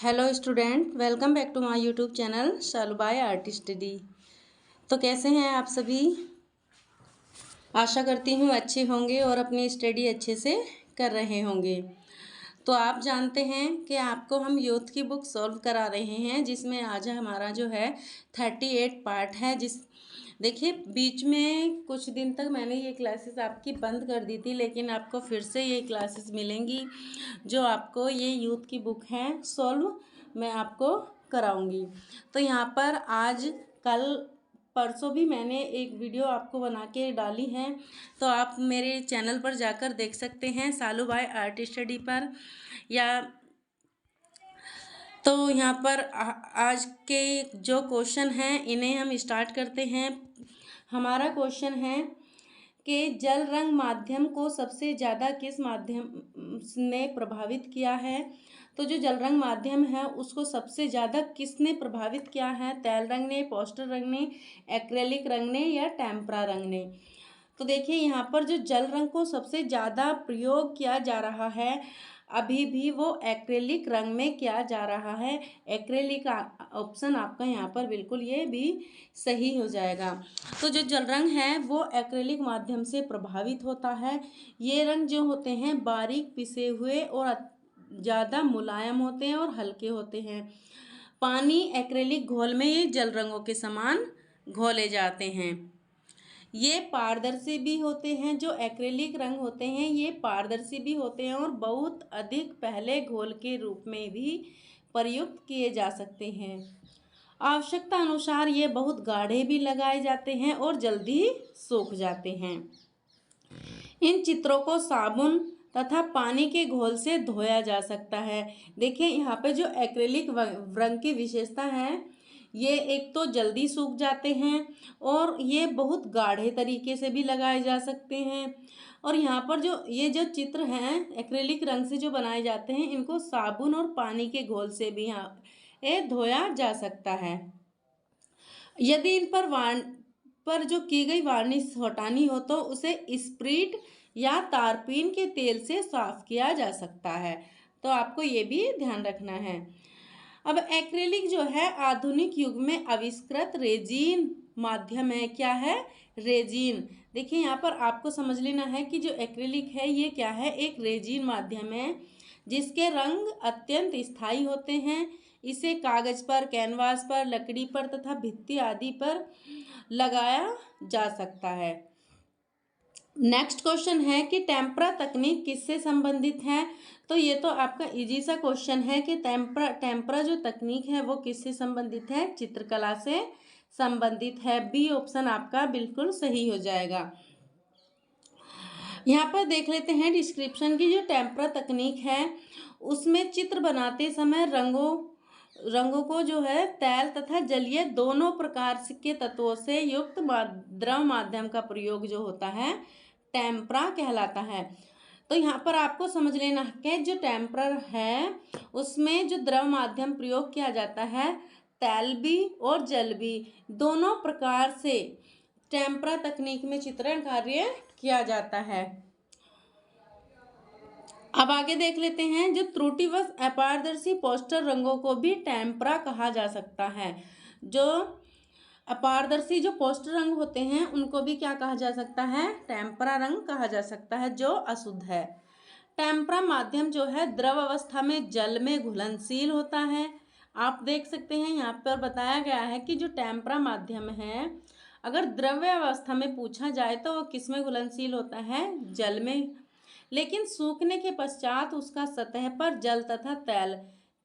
Hello student, welcome back to my YouTube channel Shalu by art study. तो कैसे हैं आप सभी? आशा करती हूँ अच्छे होंगे और अपनी स्टडी अच्छे से कर रहे होंगे। तो आप जानते हैं कि आपको हम यूथ की बुक सॉल्व करा रहे हैं, जिसमें आज हमारा जो है 38 पार्ट है। देखिए, बीच में कुछ दिन तक मैंने ये क्लासेस आपकी बंद कर दी थी, लेकिन आपको फिर से ये क्लासेस मिलेंगी जो आपको ये यूथ की बुक है सॉल्व मैं आपको कराऊंगी। तो यहाँ पर आज कल परसों भी मैंने एक वीडियो आपको बना के डाली है, तो आप मेरे चैनल पर जाकर देख सकते हैं, शालू बाय आर्ट स्टडी पर। या तो यहाँ पर आज के जो क्वेश्चन हैं इन्हें हम स्टार्ट करते हैं। हमारा क्वेश्चन है कि जल रंग माध्यम को सबसे ज़्यादा किस माध्यम ने प्रभावित किया है। तो जो जल रंग माध्यम है उसको सबसे ज़्यादा किसने प्रभावित किया है? तेल रंग ने, पोस्टर रंग ने, एक्रेलिक रंग ने या टेम्परा रंग ने? तो देखिए, यहाँ पर जो जल रंग को सबसे ज़्यादा प्रयोग किया जा रहा है अभी भी वो एक्रेलिक रंग में किया जा रहा है। एक्रेलिक ऑप्शन आपका यहाँ पर बिल्कुल ये भी सही हो जाएगा। तो जो जल रंग है वो एक्रेलिक माध्यम से प्रभावित होता है। ये रंग जो होते हैं बारीक पिसे हुए और ज़्यादा मुलायम होते हैं और हल्के होते हैं। पानी एक्रेलिक घोल में ये जल रंगों के समान घोले जाते हैं। ये पारदर्शी भी होते हैं। जो एक्रेलिक रंग होते हैं ये पारदर्शी भी होते हैं और बहुत अधिक पहले घोल के रूप में भी प्रयुक्त किए जा सकते हैं। आवश्यकता अनुसार ये बहुत गाढ़े भी लगाए जाते हैं और जल्दी सूख जाते हैं। इन चित्रों को साबुन तथा पानी के घोल से धोया जा सकता है। देखिए, यहाँ पे जो एक्रेलिक रंग की विशेषता है, ये एक तो जल्दी सूख जाते हैं और ये बहुत गाढ़े तरीके से भी लगाए जा सकते हैं। और यहाँ पर जो ये जो चित्र हैं एक्रेलिक रंग से जो बनाए जाते हैं, इनको साबुन और पानी के घोल से भी ये धोया जा सकता है। यदि इन पर जो की गई वार्निश हटानी हो तो उसे स्प्रीट या तारपीन के तेल से साफ किया जा सकता है। तो आपको ये भी ध्यान रखना है। अब एक्रेलिक जो है आधुनिक युग में आविष्कृत रेजिन माध्यम है। क्या है? रेजिन। देखिए, यहाँ पर आपको समझ लेना है कि जो एक्रेलिक है ये क्या है? एक रेजिन माध्यम है जिसके रंग अत्यंत स्थायी होते हैं। इसे कागज पर, कैनवास पर, लकड़ी पर तथा भित्ति आदि पर लगाया जा सकता है। नेक्स्ट क्वेश्चन है कि टेम्परा तकनीक किससे संबंधित है। तो ये तो आपका इजी सा क्वेश्चन है कि टेम्परा जो तकनीक है वो किससे संबंधित है? चित्रकला से संबंधित है। बी ऑप्शन आपका बिल्कुल सही हो जाएगा। यहाँ पर देख लेते हैं डिस्क्रिप्शन की। जो टेम्परा तकनीक है उसमें चित्र बनाते समय रंगों को जो है तैल तथा जलीय दोनों प्रकार के तत्वों से युक्त द्रव माध्यम का प्रयोग जो होता है टेम्परा कहलाता है। तो यहाँ पर आपको समझ लेना है कि जो टेम्परा है उसमें जो द्रव माध्यम प्रयोग किया जाता है तैल भी और जल भी दोनों प्रकार से टेम्परा तकनीक में चित्रण कार्य किया जाता है। अब आगे देख लेते हैं। जो त्रुटिवश अपारदर्शी पोस्टर रंगों को भी टेम्परा कहा जा सकता है। जो अपारदर्शी जो पोस्टर रंग होते हैं उनको भी क्या कहा जा सकता है? टेम्परा रंग कहा जा सकता है, जो अशुद्ध है। टेम्परा माध्यम जो है द्रव अवस्था में जल में घुलनशील होता है। आप देख सकते हैं यहाँ पर बताया गया है कि जो टेम्परा माध्यम है अगर द्रव्य अवस्था में पूछा जाए तो वो किस में घुलनशील होता है? जल में। लेकिन सूखने के पश्चात उसका सतह पर जल तथा तैल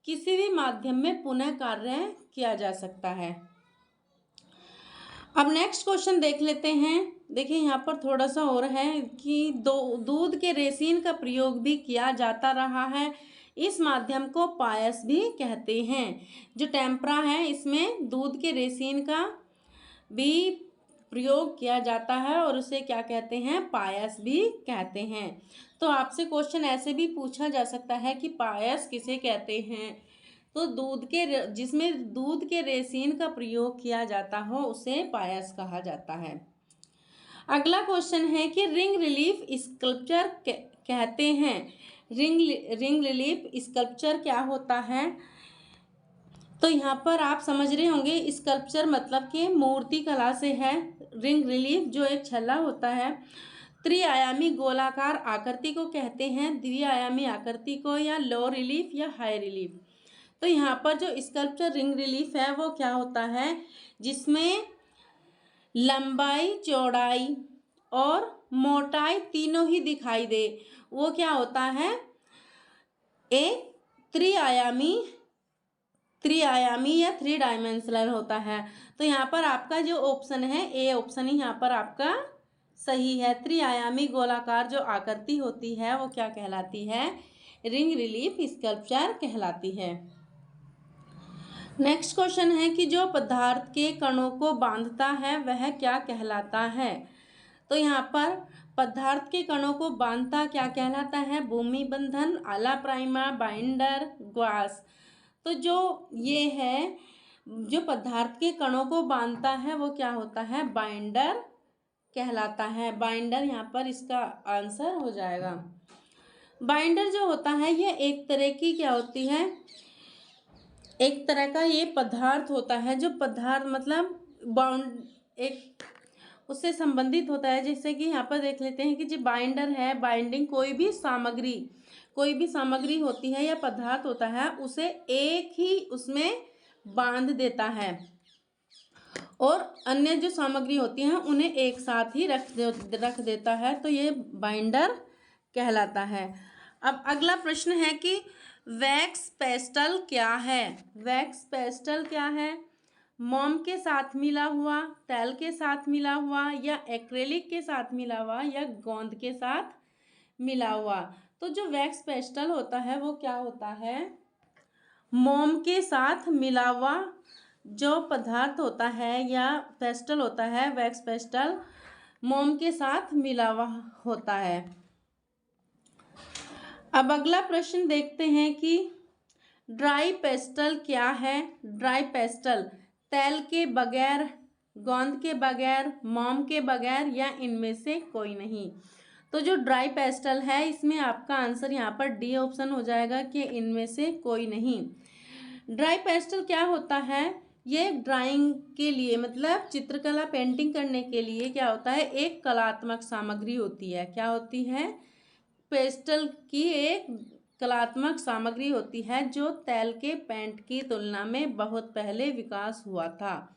किसी भी माध्यम में पुनः कार्य किया जा सकता है। अब नेक्स्ट क्वेश्चन देख लेते हैं। देखिए, यहाँ पर थोड़ा सा और है कि दूध के रेसिन का प्रयोग भी किया जाता रहा है। इस माध्यम को पायस भी कहते हैं। जो टेम्परा है इसमें दूध के रेसिन का भी प्रयोग किया जाता है और उसे क्या कहते हैं? पायस भी कहते हैं। तो आपसे क्वेश्चन ऐसे भी पूछा जा सकता है कि पायस किसे कहते हैं? तो जिसमें दूध के रेसिन का प्रयोग किया जाता हो उसे पायस कहा जाता है। अगला क्वेश्चन है कि रिंग रिलीफ स्कल्पचर कहते हैं। रिंग रिलीफ स्कल्पचर क्या होता है? तो यहाँ पर आप समझ रहे होंगे स्कल्पचर मतलब कि मूर्ति कला से है। रिंग रिलीफ जो एक छल्ला होता है। त्रिआयामी गोलाकार आकृति को कहते हैं, द्विआयामी आकृति को, या लो रिलीफ या हाई रिलीफ। तो यहाँ पर जो स्कल्पचर रिंग रिलीफ है वो क्या होता है, जिसमें लंबाई, चौड़ाई और मोटाई तीनों ही दिखाई दे, वो क्या होता है, एक त्रिआयामी या थ्री डायमेंशनल होता है। तो यहाँ पर आपका जो ऑप्शन है, ए ऑप्शन ही यहाँ पर आपका सही है। त्रिआयामी गोलाकार जो आकृति होती है वो क्या कहलाती है, रिंग रिलीफ स्कल्पचर कहलाती है। नेक्स्ट क्वेश्चन है कि जो पदार्थ के कणों को बांधता है वह क्या कहलाता है। तो यहाँ पर पदार्थ के कणों को बांधता क्या कहलाता है, भूमि बंधन, आला प्राइमा, बाइंडर, ग्वास। तो जो ये है, जो पदार्थ के कणों को बांधता है वो क्या होता है, बाइंडर कहलाता है। बाइंडर यहाँ पर इसका आंसर हो जाएगा। बाइंडर जो होता है ये एक तरह की क्या होती है, एक तरह का ये पदार्थ होता है, जो पदार्थ मतलब बाउंड एक उससे संबंधित होता है। जैसे कि यहाँ पर देख लेते हैं कि जो बाइंडर है, बाइंडिंग कोई भी सामग्री होती है या पदार्थ होता है, उसे एक ही उसमें बांध देता है और अन्य जो सामग्री होती हैं उन्हें एक साथ ही रख देता है। तो ये बाइंडर कहलाता है। अब अगला प्रश्न है कि वैक्स पेस्टल क्या है। वैक्स पेस्टल क्या है, मोम के साथ मिला हुआ, तेल के साथ मिला हुआ, या एक्रेलिक के साथ मिला हुआ, या गोंद के साथ मिला हुआ। तो जो वैक्स पेस्टल होता है वो क्या होता है, मोम के साथ मिला हुआ जो पदार्थ होता है या पेस्टल होता है, वैक्स पेस्टल मोम के साथ मिला हुआ होता है। अब अगला प्रश्न देखते हैं कि ड्राई पेस्टल क्या है। ड्राई पेस्टल तेल के बगैर, गोंद के बगैर, मोम के बगैर, या इनमें से कोई नहीं। तो जो ड्राई पेस्टल है इसमें आपका आंसर यहाँ पर डी ऑप्शन हो जाएगा कि इनमें से कोई नहीं। ड्राई पेस्टल क्या होता है, ये ड्राइंग के लिए मतलब चित्रकला पेंटिंग करने के लिए क्या होता है, एक कलात्मक सामग्री होती है। क्या होती है, पेस्टल की एक कलात्मक सामग्री होती है जो तेल के पेंट की तुलना में बहुत पहले विकास हुआ था।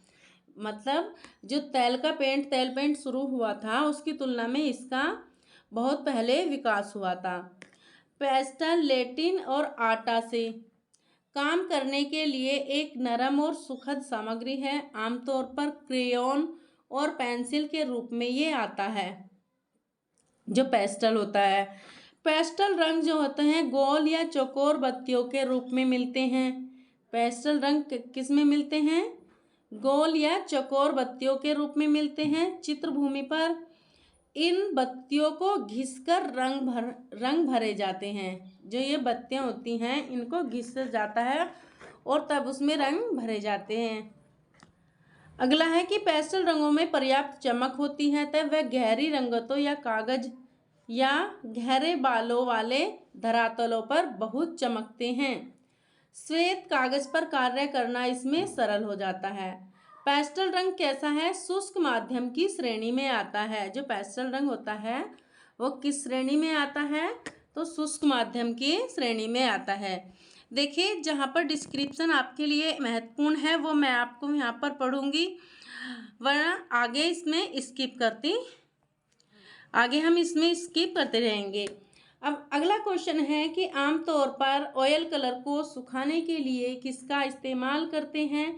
मतलब जो तेल पेंट शुरू हुआ था उसकी तुलना में इसका बहुत पहले विकास हुआ था। पेस्टल लेटिन और आटा से काम करने के लिए एक नरम और सुखद सामग्री है। आमतौर पर क्रेयॉन और पेंसिल के रूप में ये आता है जो पेस्टल होता है। पेस्टल रंग जो होते हैं गोल या चौकोर बत्तियों के रूप में मिलते हैं। पेस्टल रंग किस में मिलते हैं, गोल या चौकोर बत्तियों के रूप में मिलते हैं। चित्रभूमि पर इन बत्तियों को घिसकर रंग भरे जाते हैं। जो ये बत्तियां होती हैं इनको घिस जाता है और तब उसमें रंग भरे जाते हैं। अगला है कि पेस्टल रंगों में पर्याप्त चमक होती है, तब वह गहरी रंगतों या कागज या गहरे बालों वाले धरातलों पर बहुत चमकते हैं। श्वेत कागज पर कार्य करना इसमें सरल हो जाता है। पेस्टल रंग कैसा है, शुष्क माध्यम की श्रेणी में आता है। जो पेस्टल रंग होता है वो किस श्रेणी में आता है, तो शुष्क माध्यम की श्रेणी में आता है। देखिए जहाँ पर डिस्क्रिप्शन आपके लिए महत्वपूर्ण है वो मैं आपको यहाँ पर पढ़ूंगी, वरना आगे हम इसमें स्किप करते रहेंगे। अब अगला क्वेश्चन है कि आमतौर पर ऑयल कलर को सुखाने के लिए किसका इस्तेमाल करते हैं।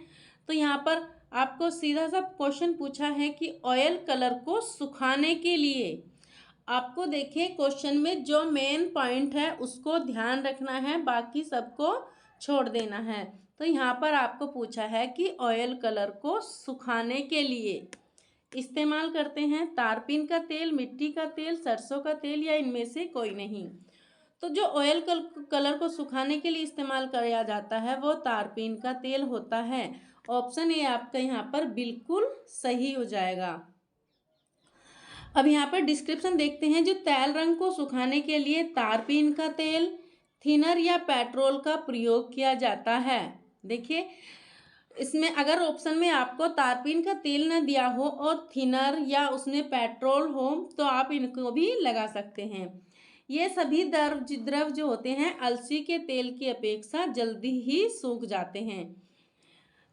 तो यहाँ पर आपको सीधा सा क्वेश्चन पूछा है कि ऑयल कलर को सुखाने के लिए। आपको देखिए क्वेश्चन में जो मेन पॉइंट है उसको ध्यान रखना है, बाकी सबको छोड़ देना है। तो यहाँ पर आपको पूछा है कि ऑयल कलर को सुखाने के लिए इस्तेमाल करते हैं तारपीन का तेल, मिट्टी का तेल, सरसों का तेल, या इनमें से कोई नहीं। तो जो ऑयल कलर को सुखाने के लिए इस्तेमाल किया जाता है वो तारपीन का तेल होता है। ऑप्शन ए आपका यहाँ पर बिल्कुल सही हो जाएगा। अब यहाँ पर डिस्क्रिप्शन देखते हैं। जो तेल रंग को सुखाने के लिए तारपीन का तेल, थिनर या पेट्रोल का प्रयोग किया जाता है। देखिए, इसमें अगर ऑप्शन में आपको तारपीन का तेल न दिया हो और थिनर या उसमें पेट्रोल हो तो आप इनको भी लगा सकते हैं। ये सभी द्रव जो होते हैं अलसी के तेल की अपेक्षा जल्दी ही सूख जाते हैं।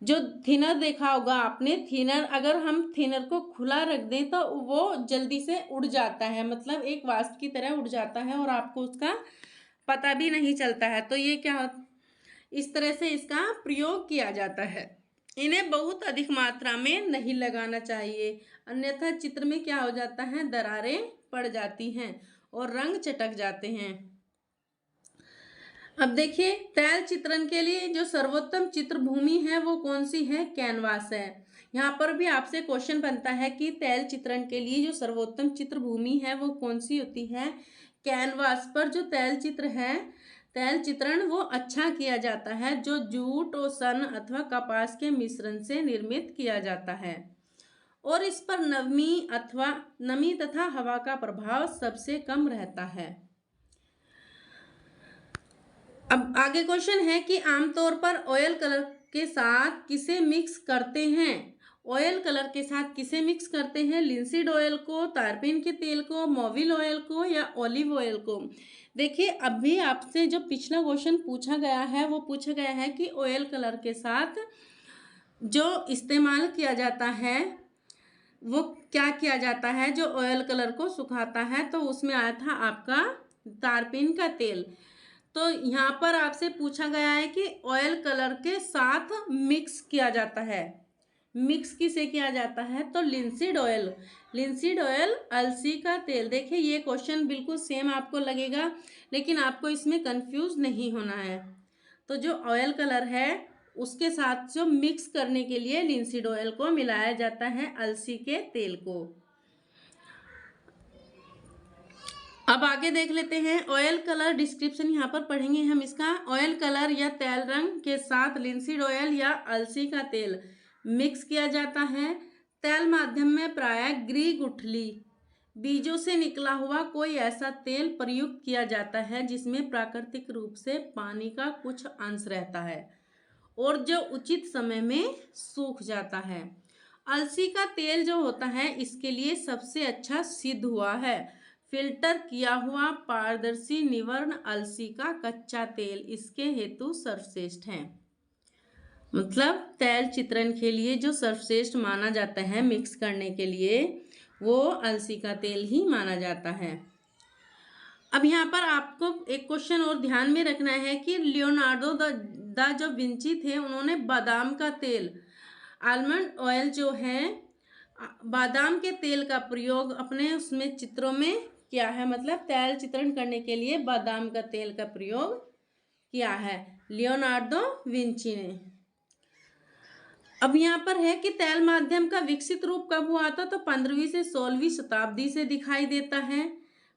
जो थिनर देखा होगा आपने, थिनर अगर हम थिनर को खुला रख दें तो वो जल्दी से उड़ जाता है, मतलब एक वाष्प की तरह उड़ जाता है और आपको उसका पता भी नहीं चलता है। तो ये क्या इस तरह से इसका प्रयोग किया जाता है। इन्हें बहुत अधिक मात्रा में नहीं लगाना चाहिए, अन्यथा चित्र में क्या हो जाता है, दरारें पड़ जाती हैं और रंग चटक जाते हैं। अब देखिए, तैल चित्रण के लिए जो सर्वोत्तम चित्र भूमि है वो कौन सी है, कैनवास है। यहाँ पर भी आपसे क्वेश्चन बनता है कि तैल चित्रण के लिए जो सर्वोत्तम चित्र भूमि है वो कौन सी होती है। कैनवास पर जो तैल चित्र है, तैल चित्रण वो अच्छा किया जाता है जो जूट और सन अथवा कपास के मिश्रण से निर्मित किया जाता है और इस पर नमी तथा हवा का प्रभाव सबसे कम रहता है। अब आगे क्वेश्चन है कि आमतौर पर ऑयल कलर के साथ किसे मिक्स करते हैं। ऑयल कलर के साथ किसे मिक्स करते हैं, लिंसीड ऑयल को, तारपीन के तेल को, मोबिल ऑयल को या ऑलिव ऑयल को। देखिए, अभी आपसे जो पिछला क्वेश्चन पूछा गया है वो पूछा गया है कि ऑयल कलर के साथ जो इस्तेमाल किया जाता है वो क्या किया जाता है, जो ऑयल कलर को सुखाता है, तो उसमें आया था आपका तारपीन का तेल। तो यहाँ पर आपसे पूछा गया है कि ऑयल कलर के साथ मिक्स किया जाता है, मिक्स किसे किया जाता है, तो लिंसीड ऑयल, लिंसीड ऑयल अलसी का तेल। देखिए, ये क्वेश्चन बिल्कुल सेम आपको लगेगा लेकिन आपको इसमें कंफ्यूज नहीं होना है। तो जो ऑयल कलर है उसके साथ जो मिक्स करने के लिए लिंसीड ऑयल को मिलाया जाता है अलसी के तेल को। अब आगे देख लेते हैं ऑयल कलर डिस्क्रिप्शन, यहाँ पर पढ़ेंगे हम इसका। ऑयल कलर या तेल रंग के साथ लिंसीड ऑयल या अलसी का तेल मिक्स किया जाता है। तेल माध्यम में प्रायः ग्री गुठली बीजों से निकला हुआ कोई ऐसा तेल प्रयुक्त किया जाता है जिसमें प्राकृतिक रूप से पानी का कुछ अंश रहता है और जो उचित समय में सूख जाता है। अलसी का तेल जो होता है इसके लिए सबसे अच्छा सिद्ध हुआ है फिल्टर किया हुआ पारदर्शी निवर्ण अलसी का कच्चा तेल, इसके हेतु सर्वश्रेष्ठ है। मतलब तेल चित्रण के लिए जो सर्वश्रेष्ठ माना जाता है मिक्स करने के लिए, वो अलसी का तेल ही माना जाता है। अब यहाँ पर आपको एक क्वेश्चन और ध्यान में रखना है कि लियोनार्डो दा जो विंची थे उन्होंने बादाम का तेल, आलमंड ऑयल जो है, बादाम के तेल का प्रयोग अपने उसमें चित्रों में किया है। मतलब तेल चित्रण करने के लिए बादाम का तेल का प्रयोग किया है लियोनार्डो विंची ने। अब यहाँ पर है कि तेल माध्यम का विकसित रूप कब हुआ था, तो 15वीं से 16वीं शताब्दी से दिखाई देता है।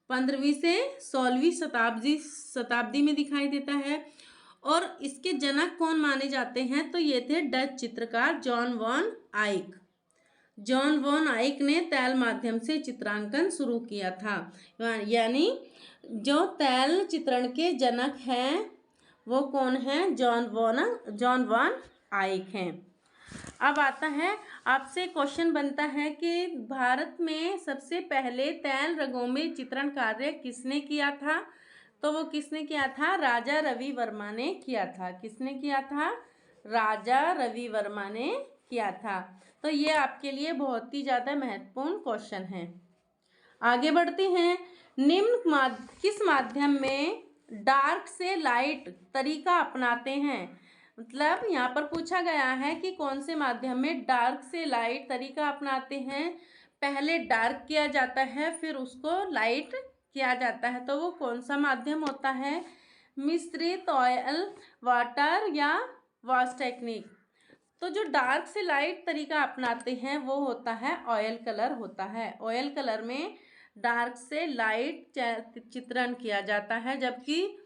15वीं से 16वीं शताब्दी में दिखाई देता है। और इसके जनक कौन माने जाते हैं, तो ये थे डच चित्रकार जॉन वॉन आइक। जॉन वॉन आइक ने तेल माध्यम से चित्रांकन शुरू किया था। यानी जो तेल चित्रण के जनक हैं वो कौन है, जॉन वॉन आइक हैं। अब आता है, आपसे क्वेश्चन बनता है कि भारत में सबसे पहले तेल रंगों में चित्रण कार्य किसने किया था, तो वो किसने किया था, राजा रवि वर्मा ने किया था। किसने किया था, राजा रवि वर्मा ने किया था। तो ये आपके लिए बहुत ही ज़्यादा महत्वपूर्ण क्वेश्चन है। आगे बढ़ते हैं, किस माध्यम में डार्क से लाइट तरीका अपनाते हैं। मतलब यहाँ पर पूछा गया है कि कौन से माध्यम में डार्क से लाइट तरीका अपनाते हैं। पहले डार्क किया जाता है फिर उसको लाइट किया जाता है, तो वो कौन सा माध्यम होता है, मिश्रित ऑयल, वाटर या वॉश टेक्निक। तो जो डार्क से लाइट तरीका अपनाते हैं वो होता है ऑयल कलर होता है। ऑयल कलर में डार्क से लाइट चित्रण किया जाता है, जबकि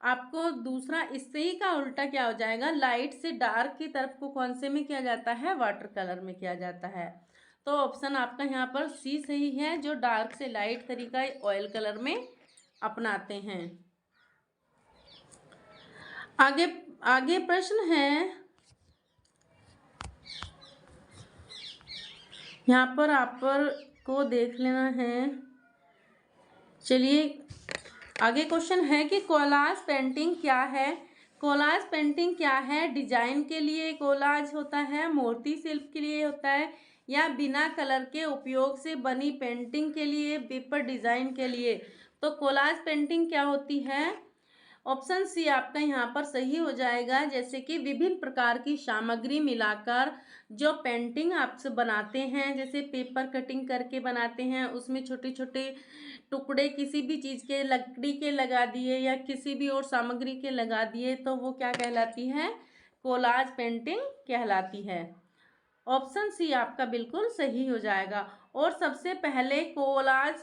आपको दूसरा इससे ही का उल्टा क्या हो जाएगा, लाइट से डार्क की तरफ को कौन से में किया जाता है, वाटर कलर में किया जाता है। तो ऑप्शन आपका यहाँ पर सी सही है, जो डार्क से लाइट तरीका ऑयल कलर में अपनाते हैं। आगे प्रश्न है, यहाँ पर आप पर को देख लेना है। चलिए आगे क्वेश्चन है कि कोलाज पेंटिंग क्या है। कोलाज पेंटिंग क्या है? डिजाइन के लिए कोलाज होता है, मूर्ति शिल्प के लिए होता है, या बिना कलर के उपयोग से बनी पेंटिंग के लिए, पेपर डिजाइन के लिए। तो कोलाज पेंटिंग क्या होती है? ऑप्शन सी आपका यहाँ पर सही हो जाएगा। जैसे कि विभिन्न प्रकार की सामग्री मिलाकर जो पेंटिंग आपसे बनाते हैं, जैसे पेपर कटिंग करके बनाते हैं, उसमें छोटे छोटे टुकड़े किसी भी चीज़ के, लकड़ी के लगा दिए या किसी भी और सामग्री के लगा दिए, तो वो क्या कहलाती है? कोलाज पेंटिंग कहलाती है। ऑप्शन सी आपका बिल्कुल सही हो जाएगा। और सबसे पहले कोलाज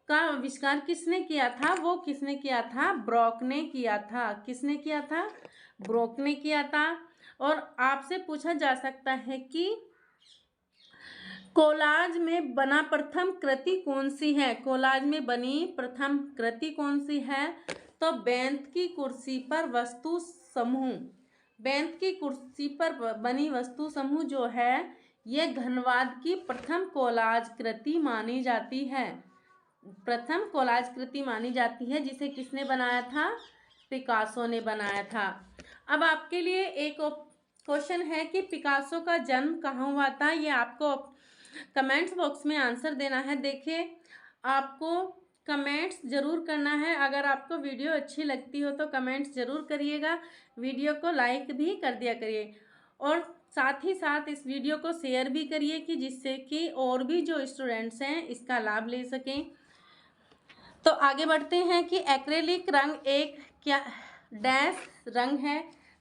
का आविष्कार किसने किया था? वो किसने किया था? ब्रॉक ने किया था। किसने किया था? ब्रॉक ने किया था। और आपसे पूछा जा सकता है कि कोलाज में बना प्रथम कृति कौन सी है? कोलाज में बनी प्रथम कृति कौन सी है? तो बेंत की कुर्सी पर वस्तु समूह, बेंत की कुर्सी पर बनी वस्तु समूह जो है, ये घनवाद की प्रथम कोलाज कृति मानी जाती है। प्रथम कोलाज कृति मानी जाती है, जिसे किसने बनाया था? पिकासो ने बनाया था। अब आपके लिए एक क्वेश्चन है कि पिकासो का जन्म कहाँ हुआ था? ये आपको कमेंट्स बॉक्स में आंसर देना है। देखिए आपको कमेंट्स ज़रूर करना है। अगर आपको वीडियो अच्छी लगती हो तो कमेंट्स ज़रूर करिएगा, वीडियो को लाइक भी कर दिया करिए, और साथ ही साथ इस वीडियो को शेयर भी करिए कि जिससे कि और भी जो स्टूडेंट्स हैं इसका लाभ ले सकें। तो आगे बढ़ते हैं कि एक्रेलिक रंग एक क्या डैश रंग है?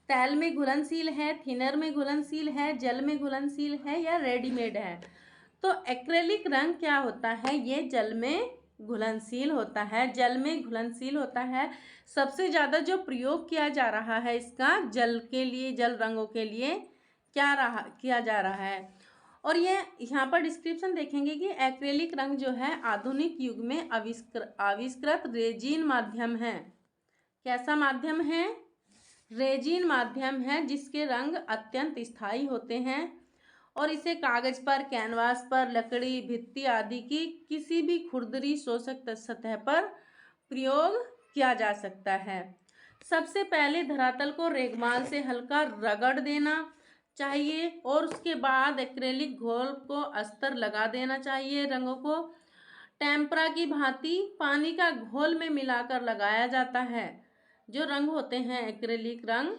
तैल में घुलनशील है, थिनर में घुलनशील है, जल में घुलनशील है, या रेडीमेड है? तो एक्रेलिक रंग क्या होता है? ये जल में घुलनशील होता है, जल में घुलनशील होता है। सबसे ज़्यादा जो प्रयोग किया जा रहा है इसका जल के लिए, जल रंगों के लिए किया जा रहा है। और ये यहाँ पर डिस्क्रिप्शन देखेंगे कि एक्रेलिक रंग जो है आधुनिक युग में आविष्कृत रेजिन माध्यम है। कैसा माध्यम है? रेजिन माध्यम है, जिसके रंग अत्यंत स्थायी होते हैं और इसे कागज पर, कैनवास पर, लकड़ी, भित्ति आदि की किसी भी खुरदरी शोषक सतह पर प्रयोग किया जा सकता है। सबसे पहले धरातल को रेगमाल से हल्का रगड़ देना चाहिए और उसके बाद एक्रेलिक घोल को अस्तर लगा देना चाहिए। रंगों को टेम्परा की भांति पानी का घोल में मिलाकर लगाया जाता है। जो रंग होते हैं एक्रेलिक रंग,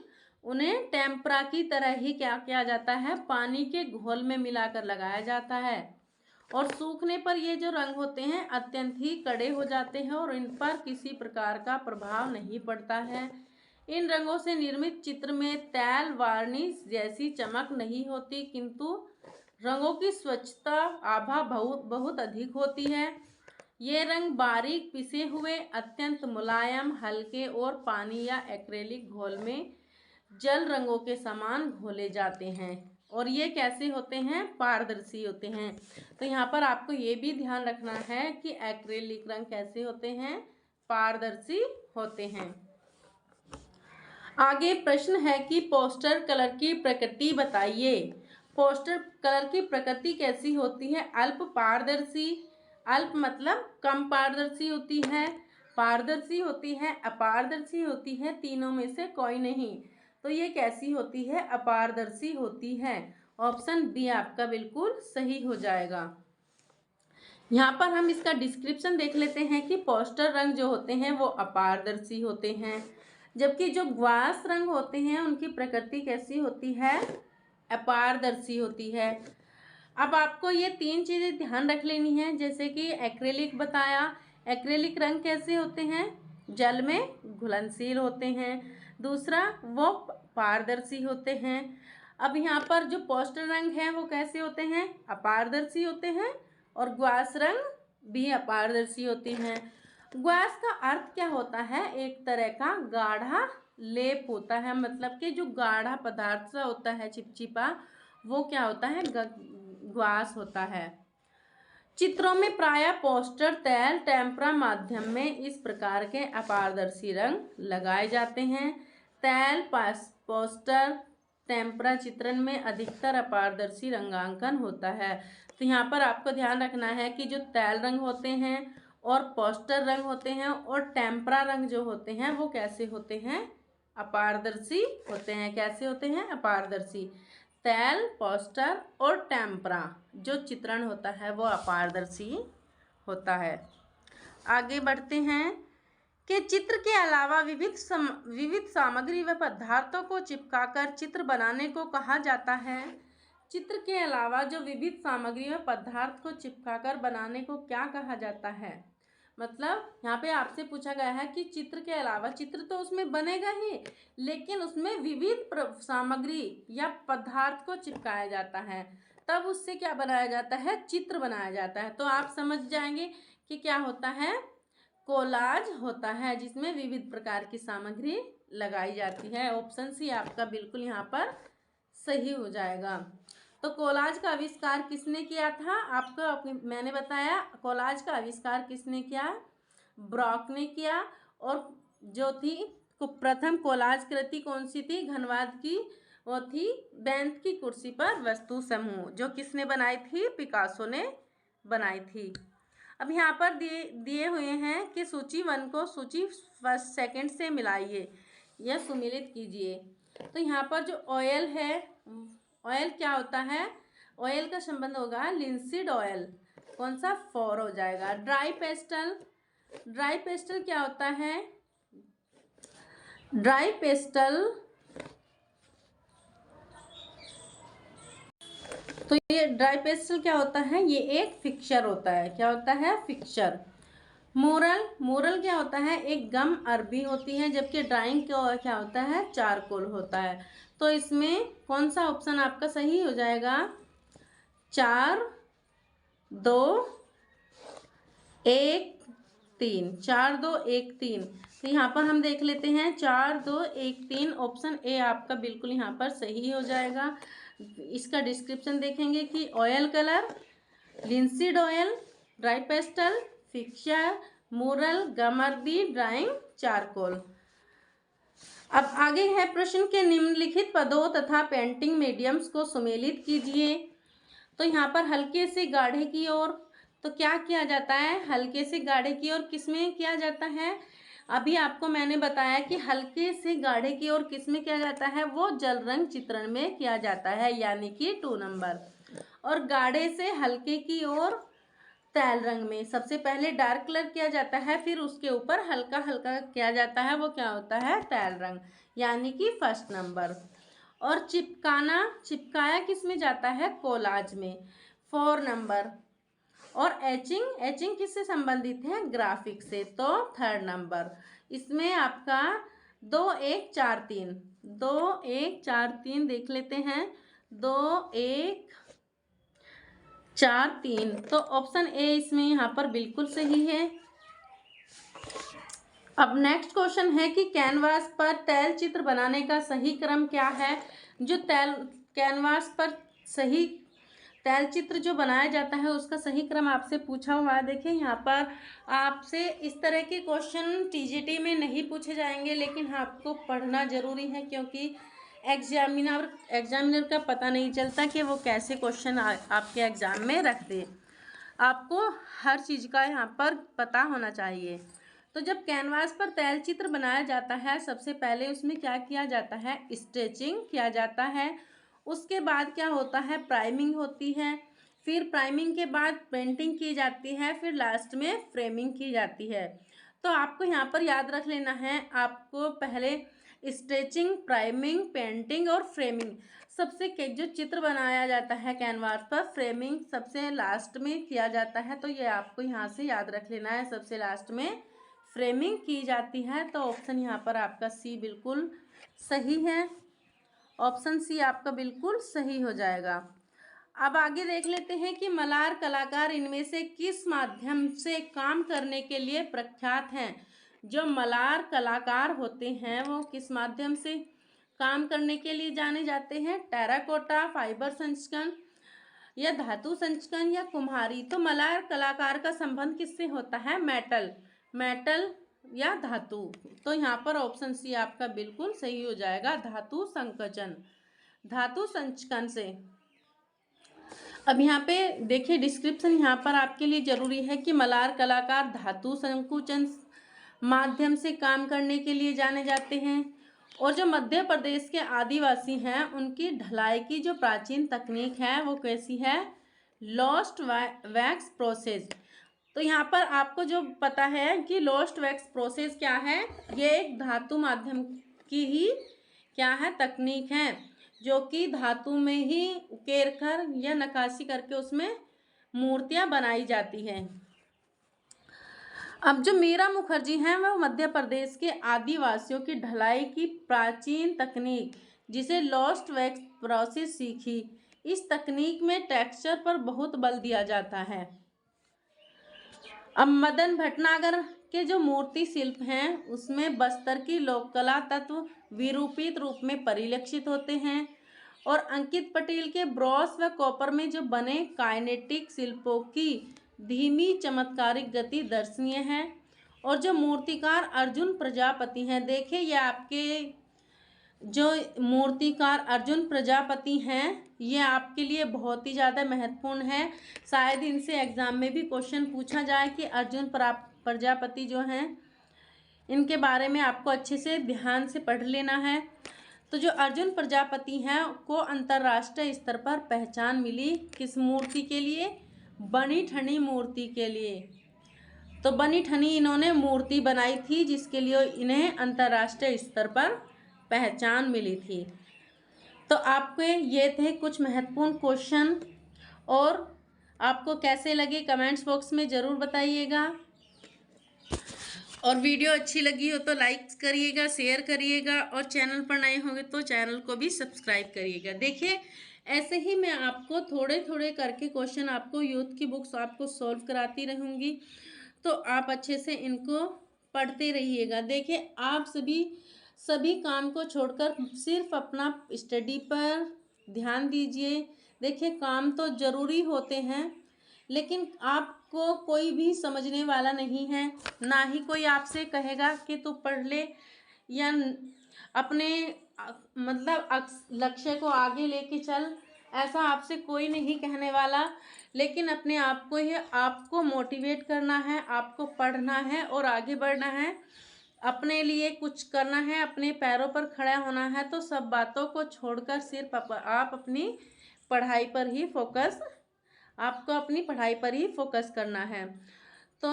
उन्हें टेम्परा की तरह ही क्या किया जाता है? पानी के घोल में मिलाकर लगाया जाता है, और सूखने पर ये जो रंग होते हैं अत्यंत ही कड़े हो जाते हैं और इन पर किसी प्रकार का प्रभाव नहीं पड़ता है। इन रंगों से निर्मित चित्र में तैल वार्निश जैसी चमक नहीं होती, किंतु रंगों की स्वच्छता आभा बहुत अधिक होती है। ये रंग बारीक पिसे हुए, अत्यंत मुलायम, हल्के और पानी या एक्रेलिक घोल में जल रंगों के समान घोले जाते हैं, और ये कैसे होते हैं? पारदर्शी होते हैं। तो यहाँ पर आपको ये भी ध्यान रखना है कि एक्रेलिक रंग कैसे होते हैं? पारदर्शी होते हैं। आगे प्रश्न है कि पोस्टर कलर की प्रकृति बताइए। पोस्टर कलर की प्रकृति कैसी होती है? अल्प पारदर्शी, अल्प मतलब कम पारदर्शी होती है, पारदर्शी होती है, अपारदर्शी होती है, तीनों में से कोई नहीं। तो ये कैसी होती है? अपारदर्शी होती है। ऑप्शन बी आपका बिल्कुल सही हो जाएगा। यहाँ पर हम इसका डिस्क्रिप्शन देख लेते हैं कि पोस्टर रंग जो होते हैं वो अपारदर्शी होते हैं, जबकि जो ग्वास रंग होते हैं उनकी प्रकृति कैसी होती है? अपारदर्शी होती है। अब आपको ये तीन चीज़ें ध्यान रख लेनी है। जैसे कि एक्रेलिक बताया, एक्रेलिक रंग कैसे होते हैं? जल में घुलनशील होते हैं। दूसरा, वो पारदर्शी होते हैं। अब यहाँ पर जो पोस्टर रंग हैं वो कैसे होते हैं? अपारदर्शी होते हैं, और ग्वास रंग भी अपारदर्शी होती हैं। ग्वास का अर्थ क्या होता है? एक तरह का गाढ़ा लेप होता है, मतलब कि जो गाढ़ा पदार्थ सा होता है, चिपचिपा, वो क्या होता है? ग्वास होता है। चित्रों में प्रायः पोस्टर, तैल, टेम्परा माध्यम में इस प्रकार के अपारदर्शी रंग लगाए जाते हैं। तैल, पोस्टर, टेम्परा चित्रण में अधिकतर अपारदर्शी रंगांकन होता है। तो यहाँ पर आपको ध्यान रखना है कि जो तैल रंग होते हैं और पोस्टर रंग होते हैं और टेम्परा रंग जो होते हैं वो कैसे होते हैं, अपारदर्शी होते हैं। कैसे होते हैं, अपारदर्शी। तैल, पोस्टर और टेम्परा जो चित्रण होता है वो अपारदर्शी होता है। आगे बढ़ते हैं कि चित्र के अलावा विविध सामग्री व पदार्थों को चिपकाकर चित्र बनाने को कहा जाता है। चित्र के अलावा जो विविध सामग्री व पदार्थ को चिपकाकर बनाने को क्या कहा जाता है। मतलब यहाँ पे आपसे पूछा गया है कि चित्र के अलावा, चित्र तो उसमें बनेगा ही, लेकिन उसमें विविध सामग्री या पदार्थ को चिपकाया जाता है, तब उससे क्या बनाया जाता है, चित्र बनाया जाता है। तो आप समझ जाएंगे कि क्या होता है, कोलाज होता है, जिसमें विविध प्रकार की सामग्री लगाई जाती है। ऑप्शन सी आपका बिल्कुल यहाँ पर सही हो जाएगा। तो कोलाज का आविष्कार किसने किया था, आपको मैंने बताया कोलाज का आविष्कार किसने किया, ब्रॉक ने किया। और जो थी प्रथम कोलाज कृति कौन सी थी, घनवाद की, वो थी बेंत की कुर्सी पर वस्तु समूह, जो किसने बनाई थी, पिकासो ने बनाई थी। अब यहाँ पर दिए हुए हैं कि सूची 1 को सूची 2 से मिलाइए या सुमिलित कीजिए। तो यहाँ पर जो ऑयल है, ऑयल क्या होता है, ऑयल का संबंध होगा लिंसीड ऑयल, कौन सा, 4 हो जाएगा। ड्राई पेस्टल, ड्राई पेस्टल क्या होता है, ड्राई पेस्टल, तो ये ड्राई पेस्टल क्या होता है, ये एक फिक्सचर होता है। क्या होता है, फिक्सचर। मोरल, मोरल क्या होता है, एक गम अरबी होती है, जबकि ड्राइंग क्या होता है, चारकोल होता है। तो इसमें कौन सा ऑप्शन आपका सही हो जाएगा, 4, 2, 1, 3, 4, 2, 1, 3। तो यहाँ पर हम देख लेते हैं 4, 2, 1, 3, ऑप्शन ए आपका बिल्कुल यहाँ पर सही हो जाएगा। इसका डिस्क्रिप्शन देखेंगे कि oil colour, linseed oil, dry pastel, fixture, मोरल, गमर्दी, ड्राइंग, चारकोल। अब आगे है प्रश्न के निम्नलिखित पदों तथा पेंटिंग मीडियम्स को सुमेलित कीजिए। तो यहाँ पर हल्के से गाढ़े की ओर, तो क्या किया जाता है, हल्के से गाढ़े की ओर किसमें किया जाता है, अभी आपको मैंने बताया कि हल्के से गाढ़े की ओर किसमें किया जाता है, वो जल रंग चित्रण में किया जाता है, यानी कि 2 नंबर। और गाढ़े से हल्के की ओर तैल रंग में सबसे पहले डार्क कलर किया जाता है, फिर उसके ऊपर हल्का हल्का किया जाता है, वो क्या होता है, तैल रंग, यानी कि 1 नंबर। और चिपकाना, चिपकाया किस में जाता है, कोलाज में, 4 नंबर। और एचिंग, एचिंग किससे संबंधित है, ग्राफिक से, तो 3 नंबर। इसमें आपका 2, 1, 4, 3, 2, 1, 4, 3 देख लेते हैं, 2, 1, 4, 3, तो ऑप्शन ए इसमें यहाँ पर बिल्कुल सही है। अब नेक्स्ट क्वेश्चन है कि कैनवास पर तैल चित्र बनाने का सही क्रम क्या है। जो कैनवास पर सही तैल चित्र जो बनाया जाता है उसका सही क्रम आपसे पूछा हुआ है। देखिए यहाँ पर आपसे इस तरह के क्वेश्चन टीजीटी में नहीं पूछे जाएंगे, लेकिन आपको पढ़ना जरूरी है, क्योंकि एग्जामिनर का पता नहीं चलता कि वो कैसे क्वेश्चन आपके एग्जाम में रख दे। आपको हर चीज़ का यहाँ पर पता होना चाहिए। तो जब कैनवास पर तैल चित्र बनाया जाता है, सबसे पहले उसमें क्या किया जाता है, स्केचिंग किया जाता है। उसके बाद क्या होता है, प्राइमिंग होती है, फिर प्राइमिंग के बाद पेंटिंग की जाती है, फिर लास्ट में फ्रेमिंग की जाती है। तो आपको यहाँ पर याद रख लेना है, आपको पहले स्केचिंग, प्राइमिंग, पेंटिंग और फ्रेमिंग, सबसे जो चित्र बनाया जाता है कैनवास पर, फ्रेमिंग सबसे लास्ट में किया जाता है। तो ये आपको यहाँ से याद रख लेना है, सबसे लास्ट में फ्रेमिंग की जाती है। तो ऑप्शन यहाँ पर आपका सी बिल्कुल सही है, ऑप्शन सी आपका बिल्कुल सही हो जाएगा। अब आगे देख लेते हैं कि मलार कलाकार इनमें से किस माध्यम से काम करने के लिए प्रख्यात हैं। जो मलार कलाकार होते हैं वो किस माध्यम से काम करने के लिए जाने जाते हैं, टेराकोटा, फाइबर संस्करण या धातु संस्करण या कुम्हारी। तो मलार कलाकार का संबंध किससे होता है, मेटल, मेटल या धातु। तो यहाँ पर ऑप्शन सी आपका बिल्कुल सही हो जाएगा, धातु संकोचन, धातु संचकन से। अब यहाँ पे देखिए डिस्क्रिप्शन यहाँ पर आपके लिए ज़रूरी है कि मलार कलाकार धातु संकुचन माध्यम से काम करने के लिए जाने जाते हैं, और जो मध्य प्रदेश के आदिवासी हैं उनकी ढलाई की जो प्राचीन तकनीक है वो कैसी है, लोस्ट वैक्स प्रोसेस। तो यहाँ पर आपको जो पता है कि लोस्ट वैक्स प्रोसेस क्या है, ये एक धातु माध्यम की ही क्या है, तकनीक है, जो कि धातु में ही उकेर कर या नक्काशी करके उसमें मूर्तियाँ बनाई जाती हैं। अब जो मीरा मुखर्जी हैं वह मध्य प्रदेश के आदिवासियों की ढलाई की प्राचीन तकनीक जिसे लोस्ट वैक्स प्रोसेस सीखी। इस तकनीक में टेक्सचर पर बहुत बल दिया जाता है। अब मदन भटनागर के जो मूर्ति शिल्प हैं उसमें बस्तर की लोक कला तत्व विरूपित रूप में परिलक्षित होते हैं, और अंकित पटेल के ब्रॉस व कॉपर में जो बने काइनेटिक शिल्पों की धीमी चमत्कारिक गति दर्शनीय है। और जो मूर्तिकार अर्जुन प्रजापति हैं, देखिए ये आपके जो मूर्तिकार अर्जुन प्रजापति हैं ये आपके लिए बहुत ही ज़्यादा महत्वपूर्ण है। शायद इनसे एग्ज़ाम में भी क्वेश्चन पूछा जाए कि अर्जुन प्रजापति जो हैं इनके बारे में आपको अच्छे से ध्यान से पढ़ लेना है। तो जो अर्जुन प्रजापति हैं को अंतर्राष्ट्रीय स्तर पर पहचान मिली किस मूर्ति के लिए, बनी ठनी मूर्ति के लिए। तो बनी ठनी इन्होंने मूर्ति बनाई थी जिसके लिए इन्हें अंतर्राष्ट्रीय स्तर पर पहचान मिली थी। तो आपके ये थे कुछ महत्वपूर्ण क्वेश्चन, और आपको कैसे लगे कमेंट्स बॉक्स में ज़रूर बताइएगा, और वीडियो अच्छी लगी हो तो लाइक करिएगा, शेयर करिएगा, और चैनल पर नए होंगे तो चैनल को भी सब्सक्राइब करिएगा। देखिए ऐसे ही मैं आपको थोड़े थोड़े करके क्वेश्चन आपको यूथ की बुक्स आपको सॉल्व कराती रहूँगी, तो आप अच्छे से इनको पढ़ते रहिएगा। देखिए आप सभी काम को छोड़कर सिर्फ अपना स्टडी पर ध्यान दीजिए। देखिए काम तो ज़रूरी होते हैं, लेकिन आपको कोई भी समझने वाला नहीं है, ना ही कोई आपसे कहेगा कि तू पढ़ ले, या अपने मतलब लक्ष्य को आगे लेके चल, ऐसा आपसे कोई नहीं कहने वाला। लेकिन अपने आप को ही आपको मोटिवेट करना है, आपको पढ़ना है और आगे बढ़ना है, अपने लिए कुछ करना है, अपने पैरों पर खड़ा होना है। तो सब बातों को छोड़कर सिर्फ आप अपनी पढ़ाई पर ही फोकस करना है। तो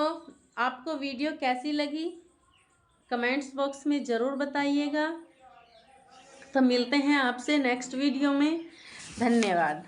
आपको वीडियो कैसी लगी कमेंट्स बॉक्स में ज़रूर बताइएगा। तो मिलते हैं आपसे नेक्स्ट वीडियो में। धन्यवाद।